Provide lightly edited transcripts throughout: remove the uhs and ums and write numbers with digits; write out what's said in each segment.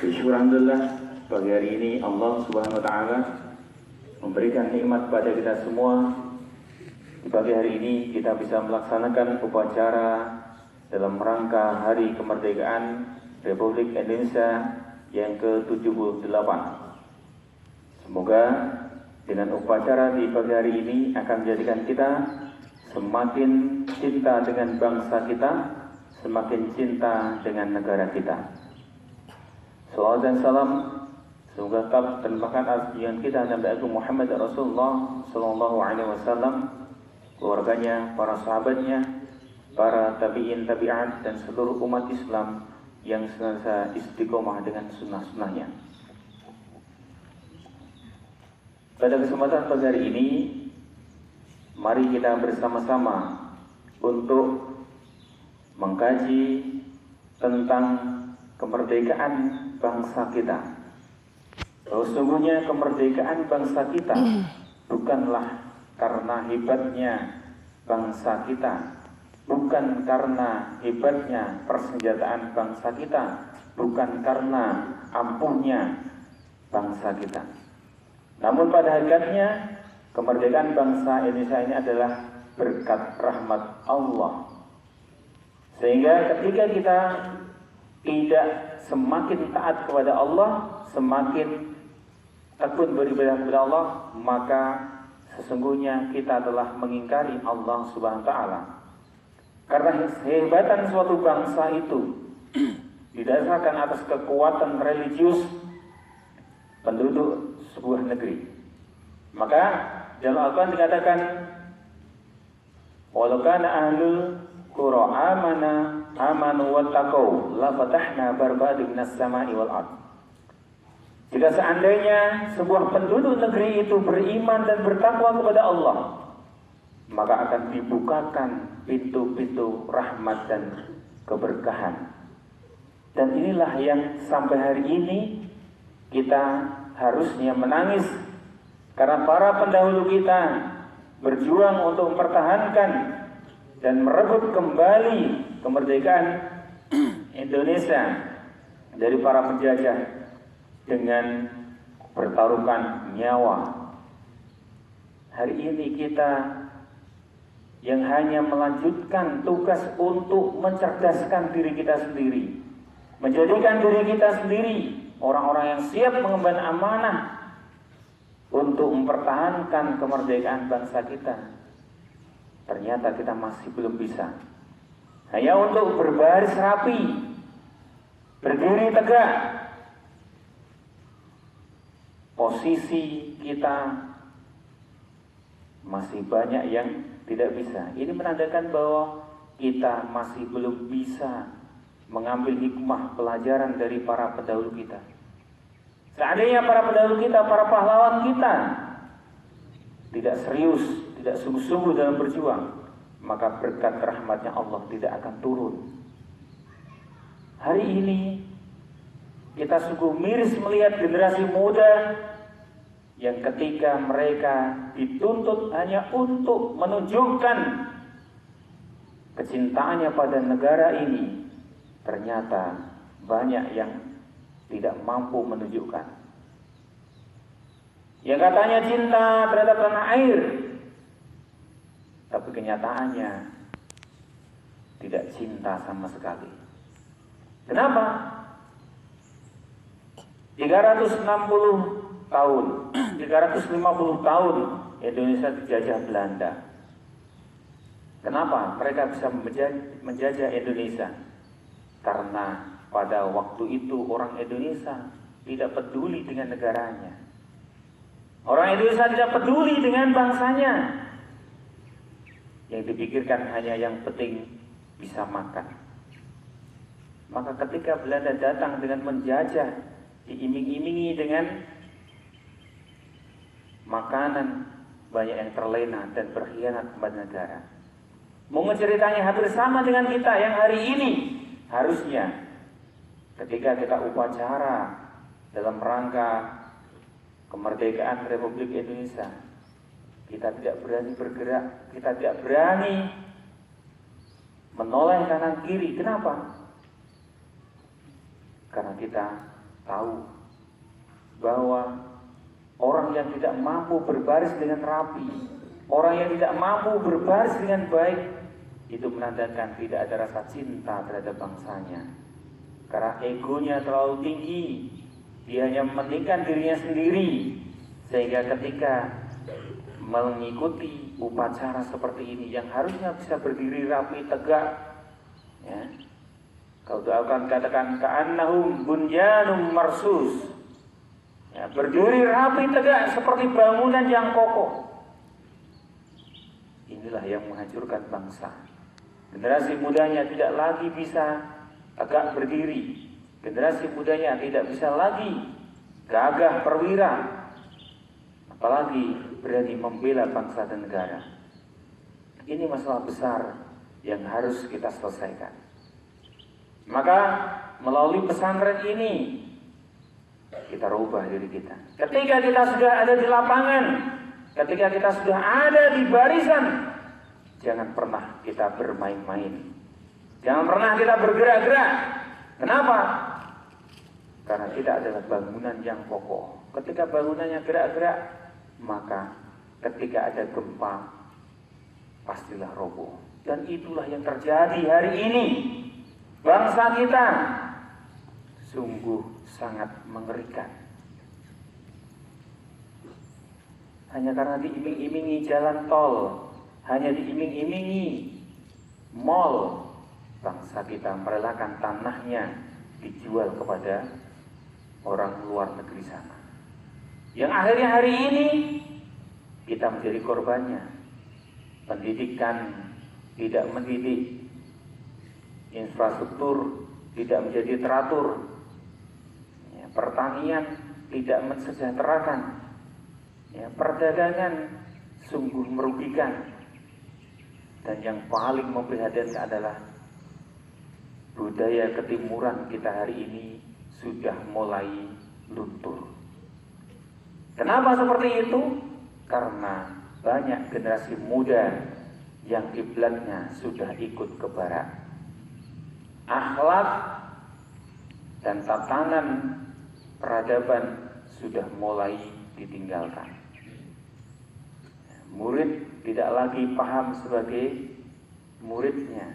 Alhamdulillah, pagi hari ini Allah Subhanahu wa taala memberikan nikmat pada kita semua. Di pagi hari ini kita bisa melaksanakan upacara dalam rangka Hari Kemerdekaan Republik Indonesia yang ke-78. Semoga dengan upacara di pagi hari ini akan menjadikan kita semakin cinta dengan bangsa kita, semakin cinta dengan negara kita. Salawat dan salam semoga tetap terlimpahkan atas junjungan kita Nabi Agung Muhammad Rasulullah Sallallahu Alaihi Wasallam, keluarganya, para sahabatnya, para tabi'in tabi'at dan seluruh umat Islam yang senantiasa istiqomah dengan sunnah-sunnahnya. Pada kesempatan pagi hari ini, mari kita bersama-sama untuk mengkaji tentang kemerdekaan bangsa kita. Bahwa sesungguhnya kemerdekaan bangsa kita bukanlah karena hebatnya bangsa kita, bukan karena hebatnya persenjataan bangsa kita, bukan karena ampuhnya bangsa kita. Namun pada hakikatnya kemerdekaan bangsa Indonesia ini adalah berkat rahmat Allah. Sehingga ketika kita tidak semakin taat kepada Allah, semakin tekun beribadah kepada Allah, maka sesungguhnya kita telah mengingkari Allah Subhanahu wa taala. Karena kehebatan suatu bangsa itu didasarkan atas kekuatan religius penduduk sebuah negeri. Maka dalam Al-Quran dikatakan, walau kana ahlul qura amanu wattaqau la fatahna barakatim minas sama'i wal ard. Jika seandainya sebuah penduduk negeri itu beriman dan bertakwa kepada Allah, maka akan dibukakan pintu-pintu rahmat dan keberkahan. Dan inilah yang sampai hari ini kita harusnya menangis, karena para pendahulu kita berjuang untuk mempertahankan dan merebut kembali kemerdekaan Indonesia dari para penjajah dengan bertaruhkan nyawa. Hari ini kita yang hanya melanjutkan tugas untuk mencerdaskan diri kita sendiri, menjadikan diri kita sendiri orang-orang yang siap mengemban amanah untuk mempertahankan kemerdekaan bangsa kita. Ternyata kita masih belum bisa. Hanya untuk berbaris rapi, berdiri tegak. Posisi kita masih banyak yang tidak bisa. Ini menandakan bahwa kita masih belum bisa mengambil hikmah pelajaran dari para pendahulu kita. Seandainya para pendahulu kita, para pahlawan kita tidak serius, tidak sungguh-sungguh dalam berjuang, maka berkat rahmatnya Allah tidak akan turun. Hari ini kita sungguh miris melihat generasi muda yang ketika mereka dituntut hanya untuk menunjukkan kecintaannya pada negara ini, ternyata banyak yang tidak mampu menunjukkan. Yang katanya cinta terhadap tanah air, tapi kenyataannya tidak cinta sama sekali. Kenapa? 360 tahun, 350 tahun Indonesia dijajah Belanda. Kenapa mereka bisa menjajah Indonesia? Karena pada waktu itu orang Indonesia tidak peduli dengan negaranya. Orang Indonesia tidak peduli dengan bangsanya. Yang dipikirkan hanya yang penting bisa makan. Maka ketika Belanda datang dengan menjajah, diiming-imingi dengan makanan, banyak yang terlena dan berkhianat kepada negara. Mungkin ceritanya hampir sama dengan kita yang hari ini. Harusnya ketika kita upacara dalam rangka kemerdekaan Republik Indonesia, kita tidak berani bergerak, kita tidak berani menoleh kanan kiri. Kenapa? Karena kita tahu bahwa orang yang tidak mampu berbaris dengan rapi, orang yang tidak mampu berbaris dengan baik, itu menandakan tidak ada rasa cinta terhadap bangsanya. Karena egonya terlalu tinggi, dia hanya mementingkan dirinya sendiri, sehingga ketika mengikuti upacara seperti ini yang harusnya bisa berdiri rapi tegak, ya, kau akan katakan ka'annahum bunyanum marsus, ya, berdiri rapi tegak seperti bangunan yang kokoh. Inilah yang menghancurkan bangsa. Generasi mudanya tidak lagi bisa tegak berdiri. Generasi mudanya tidak bisa lagi gagah perwira, apalagi berani membela bangsa dan negara. Ini masalah besar yang harus kita selesaikan. Maka melalui pesantren ini kita rubah diri kita. Ketika kita sudah ada di lapangan, ketika kita sudah ada di barisan, jangan pernah kita bermain-main. Jangan pernah kita bergerak-gerak. Kenapa? Karena kita adalah bangunan yang kokoh. Ketika bangunannya gerak-gerak, maka ketika ada gempa, pastilah roboh. Dan itulah yang terjadi hari ini. Bangsa kita sungguh sangat mengerikan. Hanya karena diiming-imingi jalan tol, hanya diiming-imingi mall, bangsa kita merelakan tanahnya dijual kepada orang luar negeri sana. Yang akhirnya hari ini kita menjadi korbannya. Pendidikan tidak mendidik, infrastruktur tidak menjadi teratur, ya, pertanian tidak mensejahterakan, ya, perdagangan sungguh merugikan. Dan yang paling memprihatinkan adalah budaya ketimuran kita hari ini sudah mulai luntur. Kenapa seperti itu? Karena banyak generasi muda yang kiblatnya sudah ikut ke barat. Akhlak dan tatanan peradaban sudah mulai ditinggalkan. Murid tidak lagi paham sebagai muridnya.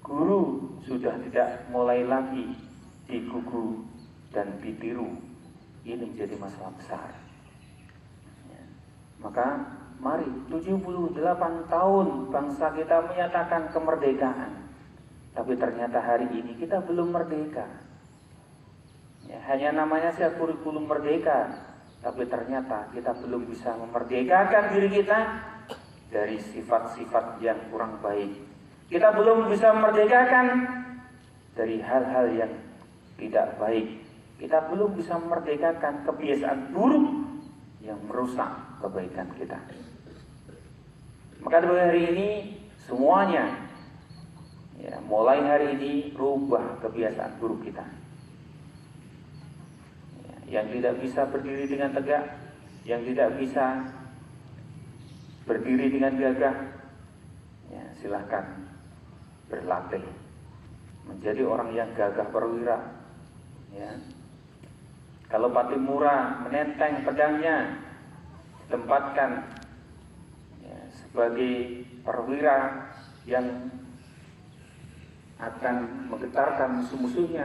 Guru sudah tidak mulai lagi digugu dan ditiru. Ini menjadi masalah besar. Maka mari 78 tahun bangsa kita menyatakan kemerdekaan. Tapi ternyata hari ini kita belum merdeka. Ya, hanya namanya saja kurikulum merdeka, tapi ternyata kita belum bisa memerdekakan diri kita dari sifat-sifat yang kurang baik. Kita belum bisa memerdekakan dari hal-hal yang tidak baik. Kita belum bisa memerdekakan kebiasaan buruk yang merusak kebaikan kita. Maka hari ini semuanya, ya, mulai hari ini rubah kebiasaan buruk kita. Ya, yang tidak bisa berdiri dengan tegak, yang tidak bisa berdiri dengan gagah, ya, silahkan berlatih menjadi orang yang gagah perwira. Ya. Kalau Patimura menenteng pedangnya, tempatkan, ya, sebagai perwira yang akan menggetarkan musuh-musuhnya,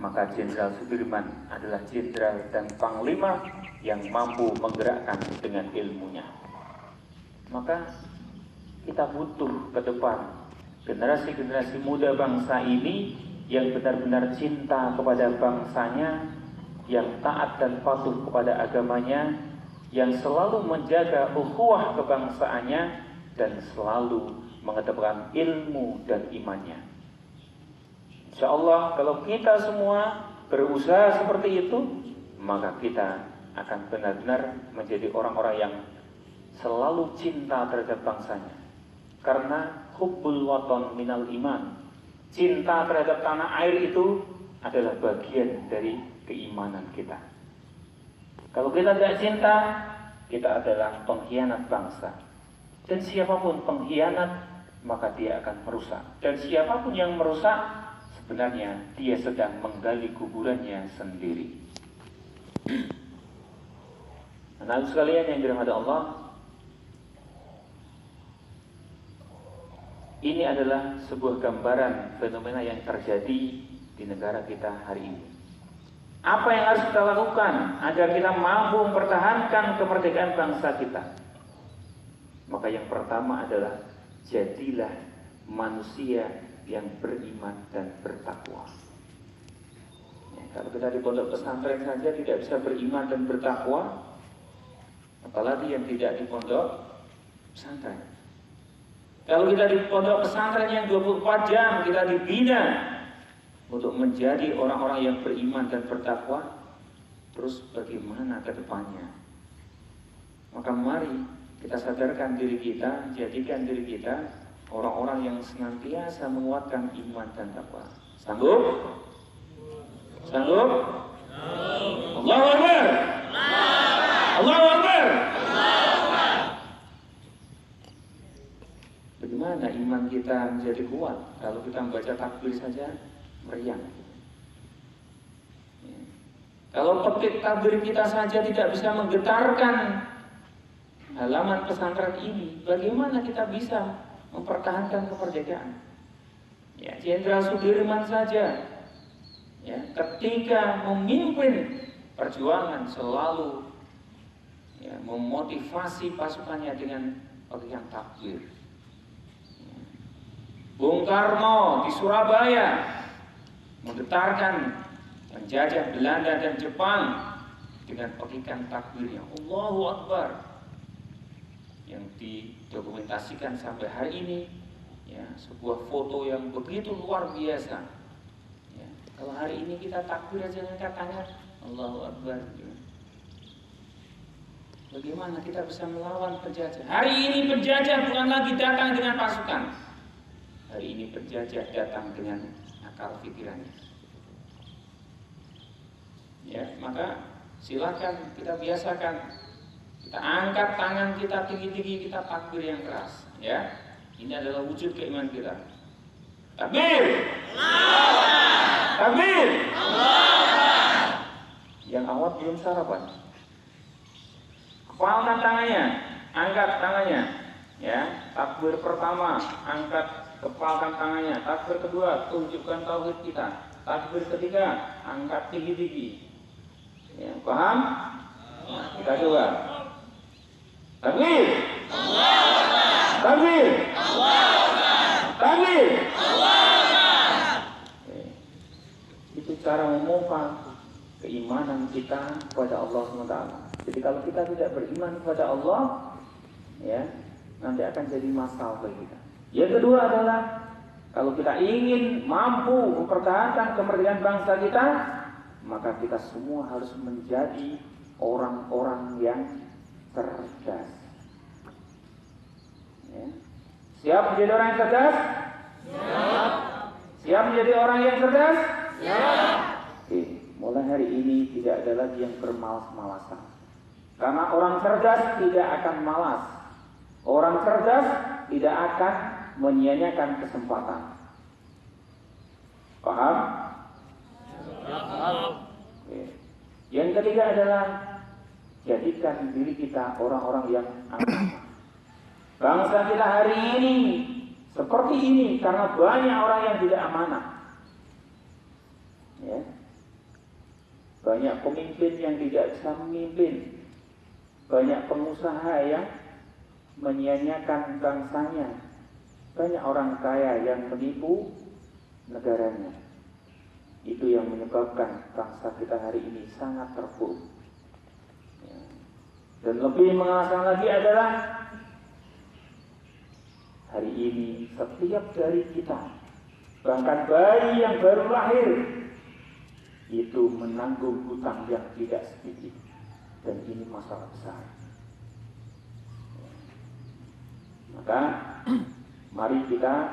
maka Jenderal Sudirman adalah jenderal dan panglima yang mampu menggerakkan dengan ilmunya. Maka kita butuh ke depan generasi-generasi muda bangsa ini yang benar-benar cinta kepada bangsanya, yang taat dan patuh kepada agamanya, yang selalu menjaga ukhuwah kebangsaannya dan selalu mengedepankan ilmu dan imannya. Insya Allah kalau kita semua berusaha seperti itu, maka kita akan benar-benar menjadi orang-orang yang selalu cinta terhadap bangsanya. Karena hubbul waton minal iman, cinta terhadap tanah air itu adalah bagian dari keimanan kita. Kalau kita tidak cinta, kita adalah pengkhianat bangsa. Dan siapapun pengkhianat, maka dia akan merusak. Dan siapapun yang merusak, sebenarnya dia sedang menggali kuburannya sendiri. Anak sekalian yang dirahmati Allah, ini adalah sebuah gambaran fenomena yang terjadi di negara kita hari ini. Apa yang harus kita lakukan agar kita mampu mempertahankan kemerdekaan bangsa kita? Maka yang pertama adalah jadilah manusia yang beriman dan bertakwa. Ya, kalau kita di pondok pesantren saja tidak bisa beriman dan bertakwa, apalagi yang tidak di pondok pesantren. Kalau kita di pondok pesantren yang 24 jam kita dibina untuk menjadi orang-orang yang beriman dan bertakwa, terus bagaimana ke depannya? Maka mari kita sadarkan diri kita, jadikan diri kita orang-orang yang senantiasa menguatkan iman dan takwa. Sanggup? Sanggup? Allahu Akbar! Allahu Akbar! Bagaimana iman kita menjadi kuat kalau kita membaca takbir saja meriang? Ya. Kalau petik takbir kita saja tidak bisa menggetarkan halaman pesantren ini, bagaimana kita bisa mempertahankan kemerdekaan? Ya, Jenderal Sudirman saja, ya, ketika memimpin perjuangan selalu ya, memotivasi pasukannya dengan pegang takbir. Ya. Bung Karno di Surabaya menggetarkan penjajah Belanda dan Jepang dengan pekikan takbirnya Allahu Akbar, yang didokumentasikan sampai hari ini, ya, sebuah foto yang begitu luar biasa. Ya, kalau hari ini kita takbir aja angkat tangan Allahu Akbar, ya. Bagaimana kita bisa melawan penjajah? Hari ini penjajah bukan lagi datang dengan pasukan. Hari ini penjajah datang dengan akal pikirannya. Ya, maka silakan kita biasakan, kita angkat tangan kita tinggi-tinggi, kita takbir yang keras. Ya, ini adalah wujud keimanan kita. Takbir! Takbir! Yang awal belum sarapan, kepalkan tangannya, angkat tangannya. Ya, takbir pertama, angkat, kepalkan tangannya. Takbir kedua, tunjukkan tauhid kita. Takbir ketiga, angkat tinggi-tinggi. Ya, paham? Nah, kita coba. Takbir! Takbir! Takbir! Itu cara memompa keimanan kita kepada Allah SWT. Jadi kalau kita tidak beriman kepada Allah, ya, nanti akan jadi masalah bagi kita. Yang kedua adalah kalau kita ingin mampu mempertahankan kemerdekaan bangsa kita, maka kita semua harus menjadi orang-orang yang cerdas. Ya. Siap menjadi orang yang cerdas? Siap. Siap menjadi orang yang cerdas? Siap. Oke, mulai hari ini tidak ada lagi yang bermalas-malasan. Karena orang cerdas tidak akan malas. Orang cerdas tidak akan menyia-nyiakan kesempatan. Paham? Oke. Yang ketiga adalah jadikan diri kita orang-orang yang amanah. Bangsa kita hari ini seperti ini karena banyak orang yang tidak amanah. Ya. Banyak pemimpin yang tidak bisa memimpin. Banyak pengusaha yang menyia-nyiakan bangsanya. Banyak orang kaya yang menipu negaranya. Itu yang menyebabkan bangsa kita hari ini sangat terpuruk. Ya. Dan lebih mengalaskan lagi adalah hari ini setiap dari kita, bahkan bayi yang baru lahir, itu menanggung hutang yang tidak sedikit. Dan ini masalah besar. Maka mari kita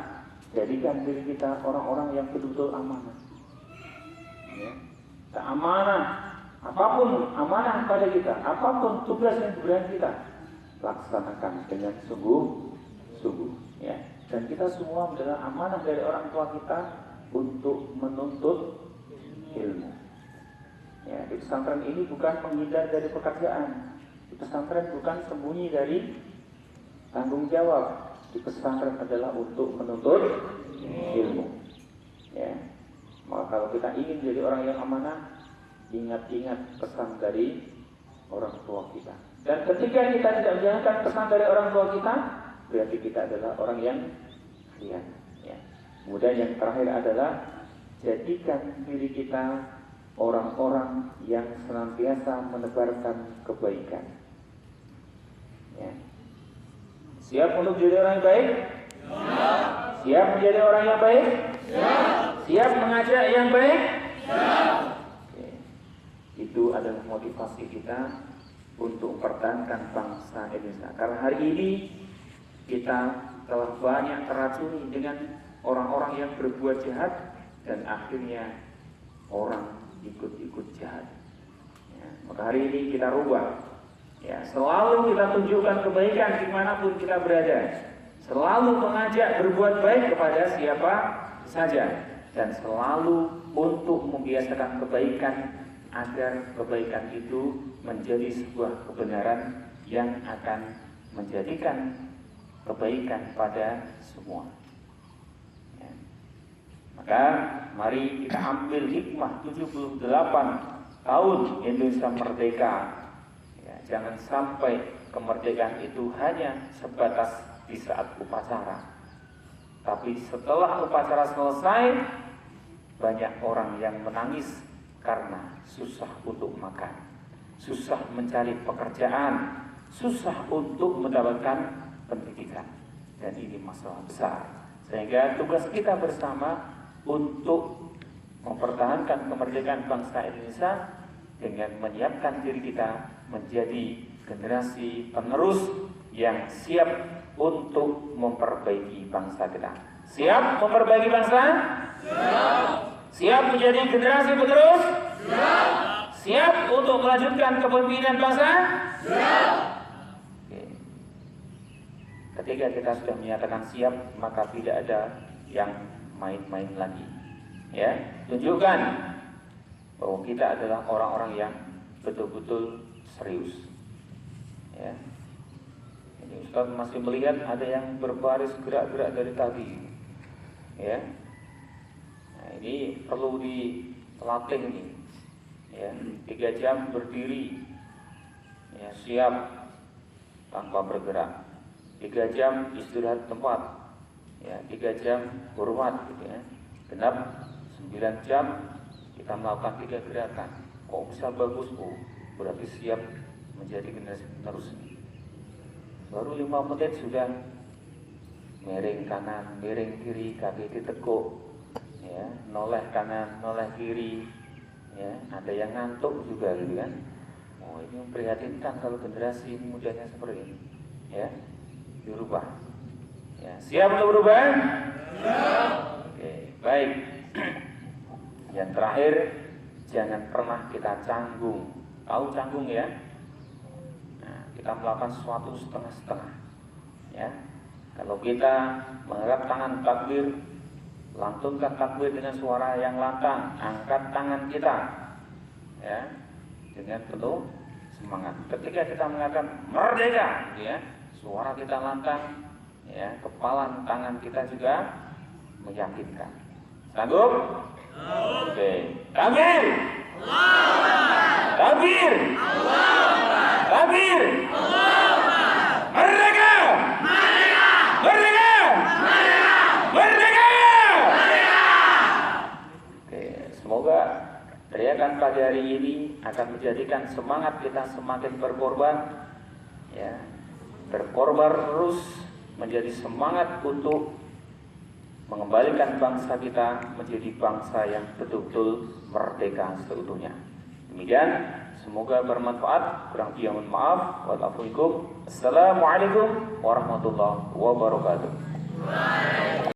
jadikan diri kita orang-orang yang betul-betul amanah. Ya. Kita amanah, apapun amanah pada kita, apapun tugas yang diberikan kita, laksanakan dengan sungguh-sungguh. Ya. Dan kita semua adalah amanah dari orang tua kita untuk menuntut ilmu. Ya, di pesantren ini bukan menghindar dari pekerjaan. Di pesantren bukan sembunyi dari tanggung jawab. Di pesantren adalah untuk menuntut ilmu. Ya. Maka kalau kita ingin jadi orang yang amanah, ingat-ingat pesan dari orang tua kita. Dan ketika kita tidak menjalankan pesan dari orang tua kita, berarti kita adalah orang yang khianat. Ya. Kemudian yang terakhir adalah jadikan diri kita orang-orang yang senantiasa menebarkan kebaikan. Ya. Siap untuk jadi orang yang baik? Siap. Siap menjadi orang yang baik? Siap. Siap mengajak yang baik? Siap. Oke. Itu adalah motivasi kita untuk mempertahankan bangsa Indonesia. Karena hari ini kita telah banyak teracuni dengan orang-orang yang berbuat jahat dan akhirnya orang ikut-ikut jahat. Ya, maka hari ini kita rubah. Ya, selalu kita tunjukkan kebaikan dimanapun kita berada. Selalu mengajak berbuat baik kepada siapa saja. Dan selalu untuk membiasakan kebaikan agar kebaikan itu menjadi sebuah kebenaran yang akan menjadikan kebaikan pada semua. Ya. Maka mari kita ambil hikmah 78 tahun Indonesia merdeka. Ya, jangan sampai kemerdekaan itu hanya sebatas di saat upacara. Tapi setelah upacara selesai, banyak orang yang menangis karena susah untuk makan, susah mencari pekerjaan, susah untuk mendapatkan pendidikan. Dan ini masalah besar. Sehingga tugas kita bersama untuk mempertahankan kemerdekaan bangsa Indonesia dengan menyiapkan diri kita menjadi generasi penerus yang siap untuk memperbaiki bangsa kita. Siap memperbaiki bangsa? Siap. Siap menjadi generasi penerus? Siap. Siap untuk melanjutkan kepemimpinan bangsa? Siap. Oke. Ketika kita sudah menyatakan siap, maka tidak ada yang main-main lagi. Ya, tunjukkan bahwa kita adalah orang-orang yang betul-betul serius. Ya. Ini Ustaz masih melihat ada yang berbaris gerak-gerak dari tadi. Ya. Nah, ini perlu dilatih nih. Ya, 3 jam berdiri. Ya, siap tanpa bergerak. 3 jam istirahat tempat. Ya, 3 jam hormat gitu ya. Genap 9 jam kita melakukan 3 gerakan. Kok bisa bagus? Oh, berarti siap menjadi generasi penerus. Baru 5 menit sudah miring kanan, miring kiri, kaki ditekuk, ya, noleh kanan, noleh kiri, ya, ada yang ngantuk juga gitu kan. Oh, ini memprihatinkan kalau generasi mudanya seperti ini, ya, dirubah. Ya, siap untuk berubah? Siap. Oke, baik. Yang terakhir, jangan pernah kita canggung. Tahu canggung ya? Kita melakukan sesuatu setengah-setengah. Ya, kalau kita mengangkat tangan takbir, lantunkan takbir dengan suara yang lantang, angkat tangan kita, ya, dengan penuh semangat. Ketika kita mengatakan merdeka, ya, suara kita lantang, ya, kepalan tangan kita juga meyakinkan. Sanggup? Oke. Takbir. Takbir. Takbir. Merdeka. Merdeka. Merdeka. Merdeka. Merdeka. Oke, semoga teriakan pada hari ini akan menjadikan semangat kita semakin berkorban, ya, berkorban terus menjadi semangat untuk mengembalikan bangsa kita menjadi bangsa yang betul-betul merdeka seutuhnya. Demikian, semoga bermanfaat. Kurang lebih mohon maaf. Wassalamualaikum warahmatullahi wabarakatuh.